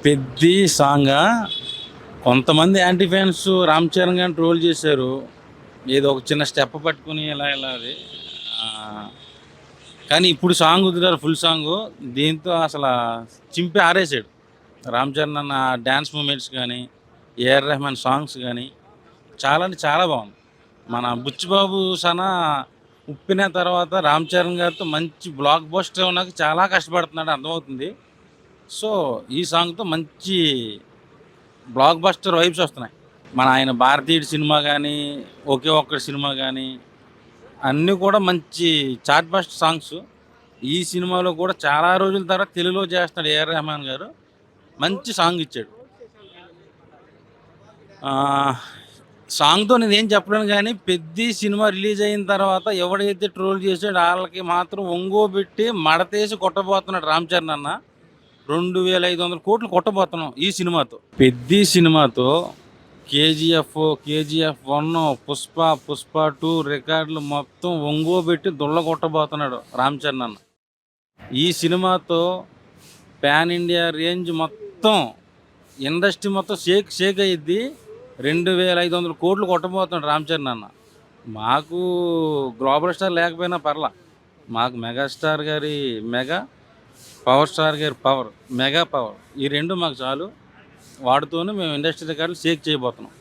పెద్ది సాంగా కొంతమంది anti fans Ram Charan గారిని troll చేశారు. ఏదో ఒక చిన్న స్టెప్ పట్టుకుని ఇలా ఇలా అది. కానీ ఇప్పుడు సాంగ్ వదిలారు ఫుల్ సాంగు. దీంతో అసలు చింపి ఆరేసాడు. రామ్ చరణ్ అన్న డ్యాన్స్ మూమెంట్స్ కానీ, ఏఆర్ రెహమాన్ సాంగ్స్ కానీ చాలా అంటే చాలా బాగుంది. మన బుచ్చిబాబు సన ఉప్పిన తర్వాత రామ్ చరణ్ గారితో మంచి బ్లాక్ బస్టర్ ఉన్నకి చాలా కష్టపడుతున్నాడు అర్థమవుతుంది. సో ఈ సాంగ్తో మంచి బ్లాక్ బస్టర్ వైబ్స్ వస్తున్నాయి. మన ఆయన భారతీయుడు సినిమా కానీ, ఒకే ఒక్కడి సినిమా కానీ అన్నీ కూడా మంచి చార్ట్ బస్టర్ సాంగ్స్. ఈ సినిమాలో కూడా చాలా రోజుల తర్వాత తెలుగులో చేస్తున్నాడు ఏఆర్ రెహమాన్ గారు. మంచి సాంగ్ ఇచ్చాడు. సాంగ్తో నేను ఏం చెప్పలేను కానీ పెద్ద సినిమా రిలీజ్ అయిన తర్వాత ఎవడైతే ట్రోల్ చేసాడో వాళ్ళకి మాత్రం ఒంగోబెట్టి మడతేసి కొట్టబోతున్నాడు రామ్ చరణ్ అన్న. 2500 కోట్లు కొట్టబోతున్నాం ఈ సినిమాతో. పెద్ద సినిమాతో కేజీఎఫ్ 1, పుష్ప 2 రికార్డులు మొత్తం ఒంగోబెట్టి దుల్ల కొట్టబోతున్నాడు రామ్ చరణ్ అన్న. ఈ సినిమాతో పాన్ ఇండియా రేంజ్ మొత్తం ఇండస్ట్రీ మొత్తం షేక్ అయ్యిద్ది. 2500 కోట్లు కొట్టబోతున్నాడు రామ్ చరణ్ అన్న. మాకు గ్లోబల్ స్టార్ లేకపోయినా పర్లా, మాకు మెగాస్టార్ గారి మెగా, పవర్ స్టార్ గారి పవర్, మెగా పవర్, ఈ రెండు మాకు చాలు. వాటితోనే మేము ఇండస్ట్రీ రికార్డులు షేక్ చేయబోతున్నాం.